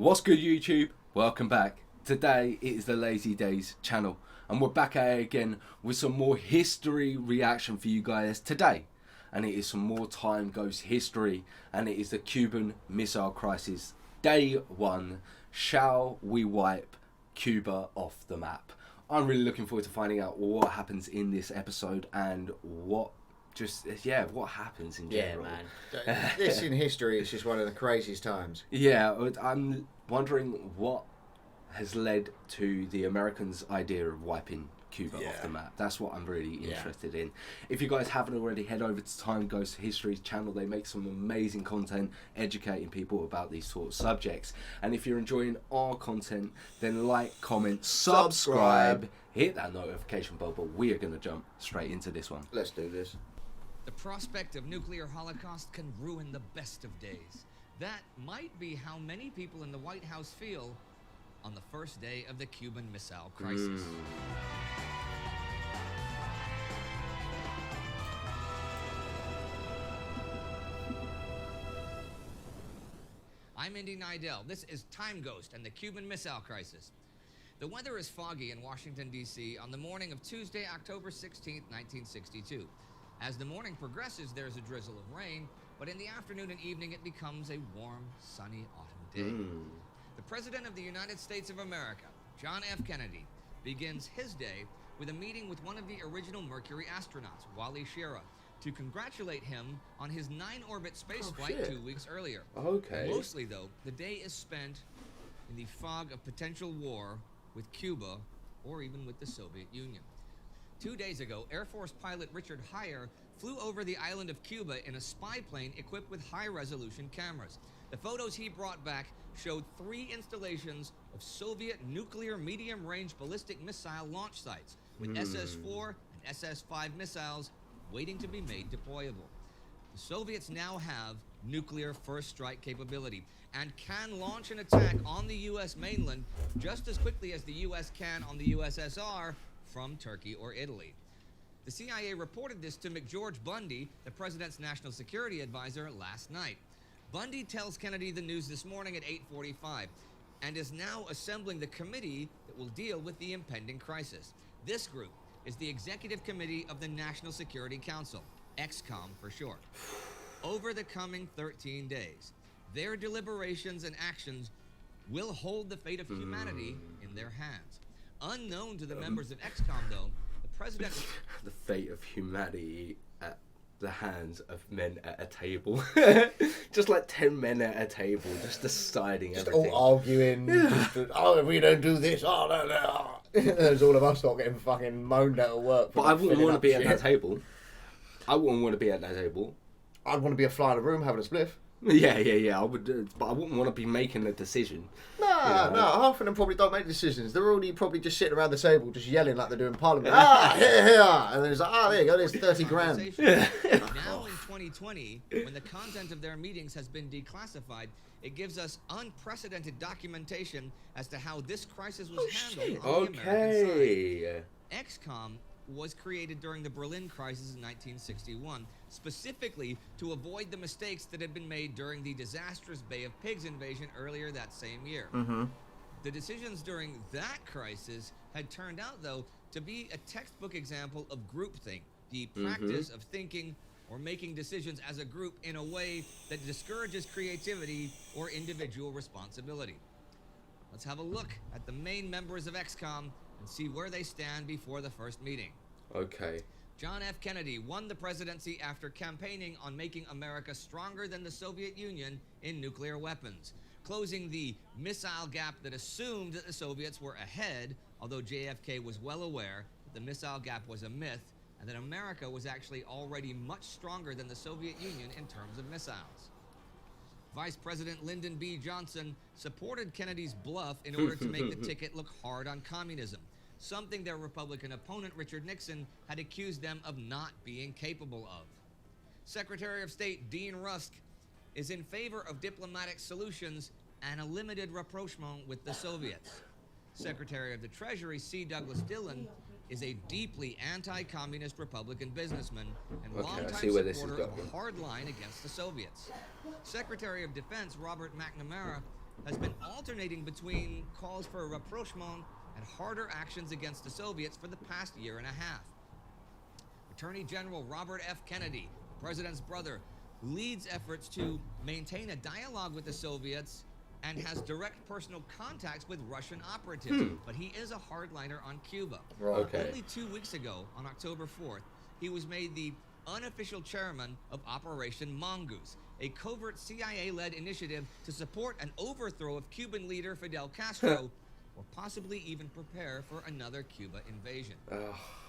What's good, YouTube? Welcome back. Today it is the LazyDaze Channel, and we're back at it again with some more history reaction for you guys today. And it is some more TimeGhost history, and it is the Cuban Missile Crisis, Day 1. Shall we wipe Cuba off the map? I'm really looking forward to finding out what happens in this episode and what happens in general. Yeah, man. This in history is just one of the craziest times. Yeah, I'm wondering what has led to the Americans' idea of wiping Cuba off the map. That's what I'm really interested in. If you guys haven't already, head over to TimeGhost History channel. They make some amazing content educating people about these sort of subjects. And if you're enjoying our content, then like, comment, subscribe, hit that notification bell. But we are going to jump straight into this one. Let's do this. The prospect of nuclear holocaust can ruin the best of days. That might be how many people in the White House feel on the first day of the Cuban Missile Crisis. I'm Indy Nidell. This is TimeGhost and the Cuban Missile Crisis. The weather is foggy in Washington, D.C. on the morning of Tuesday, October 16, 1962. As the morning progresses, there's a drizzle of rain, but in the afternoon and evening it becomes a warm, sunny autumn day. The President of the United States of America, John F. Kennedy, begins his day with a meeting with one of the original Mercury astronauts, Wally Schirra, to congratulate him on his 9-orbit spaceflight 2 weeks earlier. Okay. Mostly, though, the day is spent in the fog of potential war with Cuba or even with the Soviet Union. 2 days ago, Air Force pilot Richard Heyer flew over the island of Cuba in a spy plane equipped with high-resolution cameras. The photos he brought back showed 3 installations of Soviet nuclear medium-range ballistic missile launch sites with SS-4 and SS-5 missiles waiting to be made deployable. The Soviets now have nuclear first strike capability and can launch an attack on the U.S. mainland just as quickly as the U.S. can on the USSR from Turkey or Italy. The CIA reported this to McGeorge Bundy, the president's national security advisor, last night. Bundy tells Kennedy the news this morning at 8:45 and is now assembling the committee that will deal with the impending crisis. This group is the Executive Committee of the National Security Council, EXCOM for short. Over the coming 13 days, their deliberations and actions will hold the fate of humanity in their hands. Unknown to the members of EXCOM, though, the president... The fate of humanity at the hands of men at a table. Just like 10 men at a table, just deciding everything. All arguing. Oh, if we don't do this, oh, no. There's all of us not getting fucking moaned at work. But I wouldn't want to be at that table. I wouldn't want to be at that table. I'd want to be a fly in a room having a spliff. Yeah. I would, but I wouldn't want to be making a decision. No, half of them probably don't make decisions. They're already probably just sitting around the table, just yelling like they're doing Parliament. Here, and then it's like, there you go, there's 30 grand. Now in 2020, when the content of their meetings has been declassified, it gives us unprecedented documentation as to how this crisis was handled on the American side. EXCOM was created during the Berlin crisis in 1961, specifically to avoid the mistakes that had been made during the disastrous Bay of Pigs invasion earlier that same year. The decisions during that crisis had turned out, though, to be a textbook example of groupthink, the practice of thinking or making decisions as a group in a way that discourages creativity or individual responsibility. Let's have a look at the main members of EXCOM and see where they stand before the first meeting. Okay. John F. Kennedy won the presidency after campaigning on making America stronger than the Soviet Union in nuclear weapons, closing the missile gap that assumed that the Soviets were ahead, although JFK was well aware that the missile gap was a myth and that America was actually already much stronger than the Soviet Union in terms of missiles. Vice President Lyndon B. Johnson supported Kennedy's bluff in order to make the ticket look hard on communism, something their Republican opponent Richard Nixon had accused them of not being capable of. Secretary of State Dean Rusk is in favor of diplomatic solutions and a limited rapprochement with the Soviets. Secretary of the Treasury C. Douglas Dillon is a deeply anti-communist Republican businessman and longtime supporter of a hard line against the Soviets. Secretary of Defense Robert McNamara has been alternating between calls for a rapprochement and harder actions against the Soviets for the past year and a half. Attorney General Robert F. Kennedy, the president's brother, leads efforts to maintain a dialogue with the Soviets and has direct personal contacts with Russian operatives, but he is a hardliner on Cuba. Right. Okay. Only 2 weeks ago, on October 4th, he was made the unofficial chairman of Operation Mongoose, a covert CIA-led initiative to support an overthrow of Cuban leader Fidel Castro, or possibly even prepare for another Cuba invasion.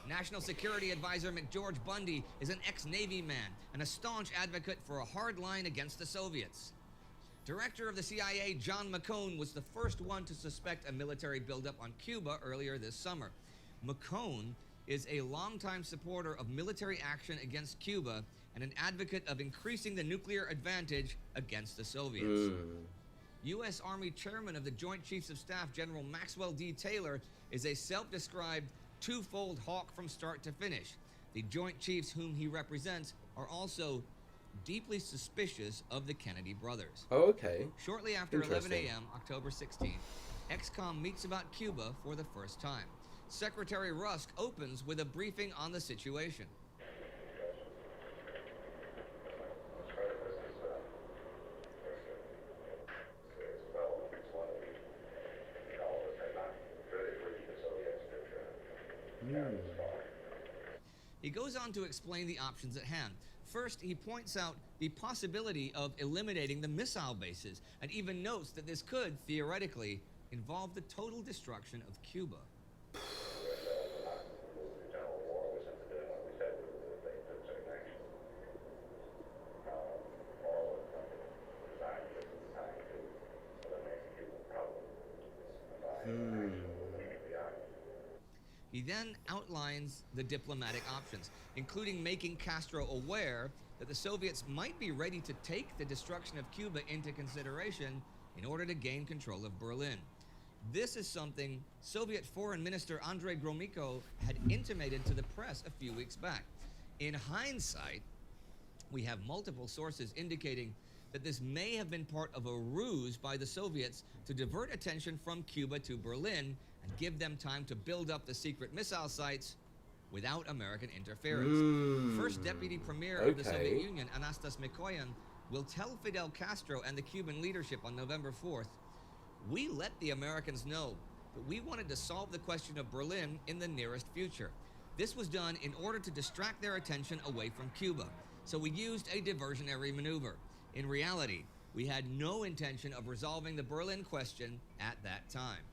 National Security Advisor McGeorge Bundy is an ex-Navy man and a staunch advocate for a hard line against the Soviets. Director of the CIA, John McCone, was the first one to suspect a military buildup on Cuba earlier this summer. McCone is a longtime supporter of military action against Cuba and an advocate of increasing the nuclear advantage against the Soviets. U.S. Army Chairman of the Joint Chiefs of Staff, General Maxwell D. Taylor, is a self-described twofold hawk from start to finish. The Joint Chiefs whom he represents are also deeply suspicious of the Kennedy brothers. Oh, okay. Shortly after 11 Interesting. a.m., October 16th, XCOM meets about Cuba for the first time. Secretary Rusk opens with a briefing on the situation. He goes on to explain the options at hand. First, he points out the possibility of eliminating the missile bases and even notes that this could, theoretically, involve the total destruction of Cuba. He then outlines the diplomatic options, including making Castro aware that the Soviets might be ready to take the destruction of Cuba into consideration in order to gain control of Berlin. This is something Soviet Foreign Minister Andrei Gromyko had intimated to the press a few weeks back. In hindsight, we have multiple sources indicating that this may have been part of a ruse by the Soviets to divert attention from Cuba to Berlin and give them time to build up the secret missile sites without American interference. First Deputy Premier of the Soviet Union, Anastas Mikoyan, will tell Fidel Castro and the Cuban leadership on November 4th, "We let the Americans know that we wanted to solve the question of Berlin in the nearest future. This was done in order to distract their attention away from Cuba. So we used a diversionary maneuver. In reality, we had no intention of resolving the Berlin question at that time.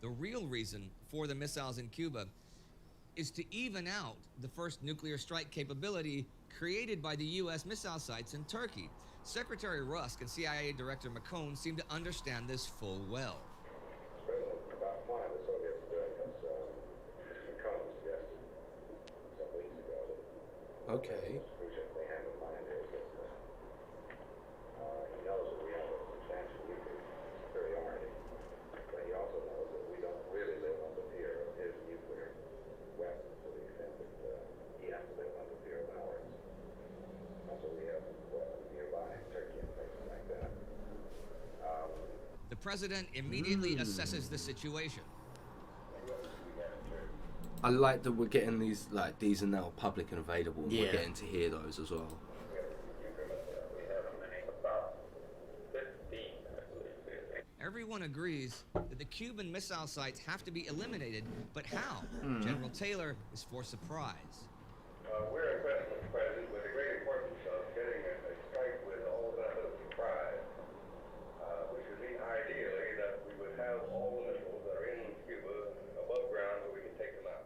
The real reason for the missiles in Cuba is to even out the first nuclear strike capability created by the U.S. missile sites in Turkey. Secretary Rusk and CIA Director McCone seem to understand this full well." About why the Soviets are doing this, McCone suggested some weeks ago that Okay. they have in mind is that he knows that we have a substantial nuclear superiority, but he also knows that we don't really live under fear of his nuclear weapons to the extent that he has to live under fear of ours. Also, we have weapons nearby in Turkey and places like that. The president immediately assesses the situation. I like that we're getting these, like, these are now public and available, and we're Yeah. getting to hear those as well. Everyone agrees that the Cuban missile sites have to be eliminated, but how? General Taylor is for surprise. We're impressed, Mr. President, with the great importance of getting a strike with all that other surprise, which would mean ideally that we would have all the missiles that are in Cuba above ground where we can take them out.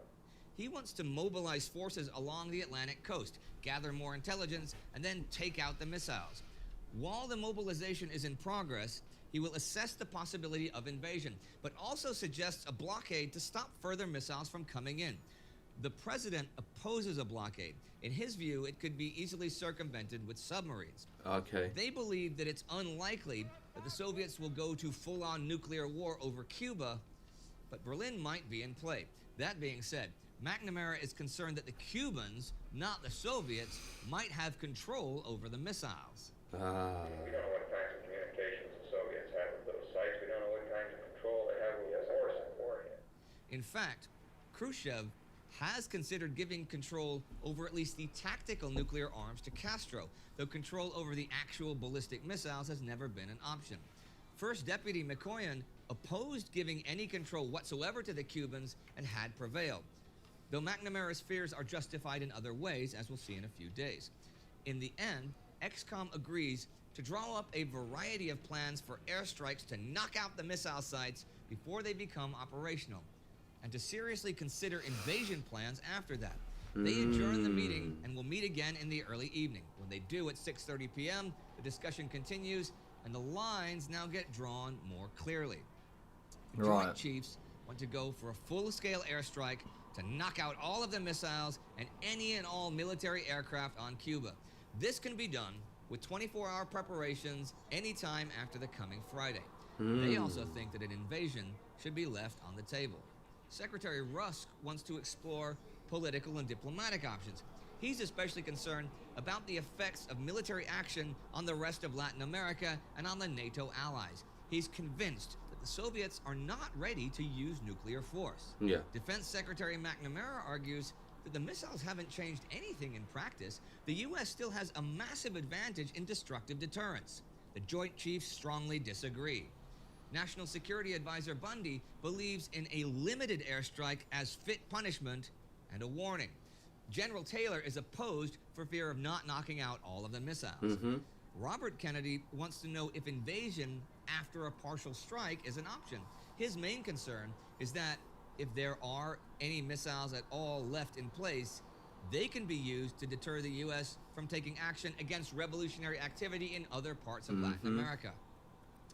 He wants to mobilize forces along the Atlantic coast, gather more intelligence, and then take out the missiles. While the mobilization is in progress, he will assess the possibility of invasion, but also suggests a blockade to stop further missiles from coming in. The president opposes a blockade. In his view, it could be easily circumvented with submarines. Okay. They believe that it's unlikely that the Soviets will go to full-on nuclear war over Cuba, but Berlin might be in play. That being said, McNamara is concerned that the Cubans, not the Soviets, might have control over the missiles. We don't know what kinds of communications the Soviets have with In fact, Khrushchev has considered giving control over at least the tactical nuclear arms to Castro, though control over the actual ballistic missiles has never been an option. First Deputy McCoyan opposed giving any control whatsoever to the Cubans and had prevailed, though McNamara's fears are justified in other ways, as we'll see in a few days. In the end, XCOM agrees to draw up a variety of plans for airstrikes to knock out the missile sites before they become operational, and to seriously consider invasion plans after that. They adjourn the meeting and will meet again in the early evening. When they do at 6:30 p.m., the discussion continues, and the lines now get drawn more clearly. The Joint Chiefs want to go for a full-scale airstrike to knock out all of the missiles and any and all military aircraft on Cuba. This can be done with 24-hour preparations anytime after the coming Friday. They also think that an invasion should be left on the table. Secretary Rusk wants to explore political and diplomatic options. He's especially concerned about the effects of military action on the rest of Latin America and on the NATO allies. He's convinced that the Soviets are not ready to use nuclear force. Yeah. Defense Secretary McNamara argues that the missiles haven't changed anything in practice. The U.S. still has a massive advantage in destructive deterrence. The Joint Chiefs strongly disagree. National Security Advisor Bundy believes in a limited airstrike as fit punishment and a warning. General Taylor is opposed for fear of not knocking out all of the missiles. Robert Kennedy wants to know if invasion after a partial strike is an option. His main concern is that if there are any missiles at all left in place, they can be used to deter the U.S. from taking action against revolutionary activity in other parts of Latin America.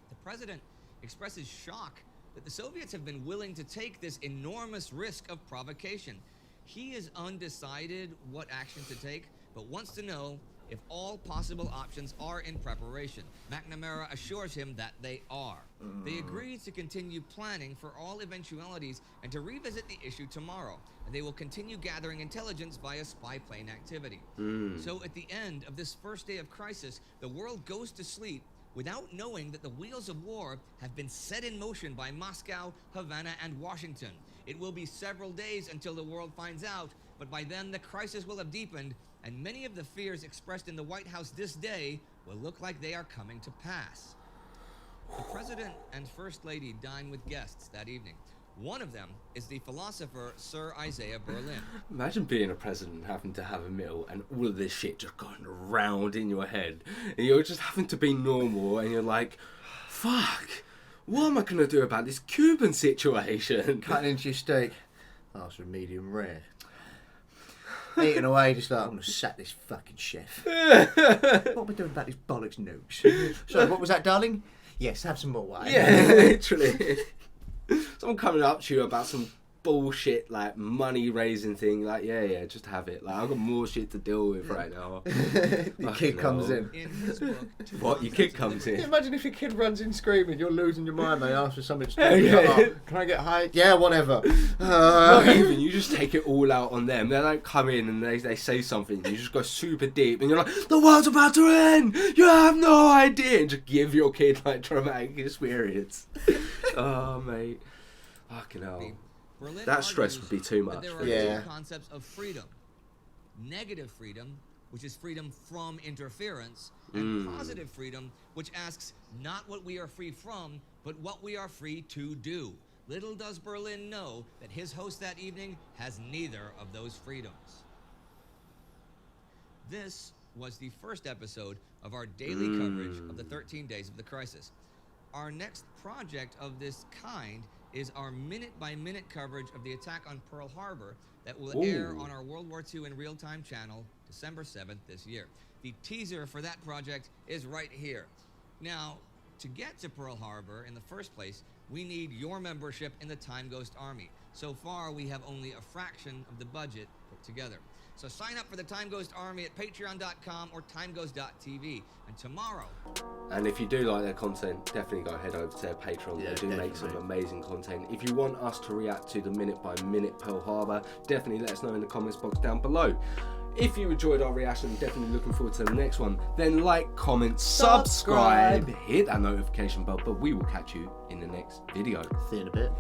The president expresses shock that the Soviets have been willing to take this enormous risk of provocation. He is undecided what action to take, but wants to know if all possible options are in preparation. McNamara assures him that they are. They agree to continue planning for all eventualities and to revisit the issue tomorrow. And they will continue gathering intelligence via spy plane activity. So at the end of this first day of crisis, the world goes to sleep without knowing that the wheels of war have been set in motion by Moscow, Havana, and Washington. It will be several days until the world finds out, but by then the crisis will have deepened, and many of the fears expressed in the White House this day will look like they are coming to pass. The President and First Lady dine with guests that evening. One of them is the philosopher Sir Isaiah Berlin. Imagine being a president and having to have a meal and all of this shit just going around in your head. And you're just having to be normal and you're like, fuck, what am I going to do about this Cuban situation? Cutting into your steak. Ask for medium rare. Eating away, just like, I'm going to sack this fucking chef. What are we doing about these bollocks nukes? So, what was that, darling? Yes, have some more wine. Yeah, literally. Someone coming up to you about some bullshit, like, money-raising thing, like, yeah, just have it. Like, I've got more shit to deal with right now. Your kid comes in. In his book, What? Your kid comes in? Imagine if your kid runs in screaming, you're losing your mind, they ask for something to do. Can I get high? Yeah, whatever. Not even, you just take it all out on them. They don't come in and they say something, you just go super deep, and you're like, the world's about to end! You have no idea! And just give your kid, like, traumatic experience. Oh, mate. Fucking hell. Berlin That stress argues would be too that much. there are two concepts of freedom. Negative freedom, which is freedom from interference, and positive freedom, which asks not what we are free from, but what we are free to do. Little does Berlin know that his host that evening has neither of those freedoms. This was the first episode of our daily coverage of the 13 days of the crisis. Our next project of this kind is our minute-by-minute coverage of the attack on Pearl Harbor that will air on our World War II in real-time channel December 7th this year. The teaser for that project is right here. Now, to get to Pearl Harbor in the first place, we need your membership in the TimeGhost Army. So far, we have only a fraction of the budget put together. So sign up for the TimeGhost Army at patreon.com or timeghost.tv. And tomorrow... And if you do like their content, definitely go head over to their Patreon. Yeah, they do make some amazing content. If you want us to react to the minute-by-minute Pearl Harbor, definitely let us know in the comments box down below. If you enjoyed our reaction, definitely looking forward to the next one, then like, comment, subscribe, hit that notification bell, but we will catch you in the next video. See you in a bit.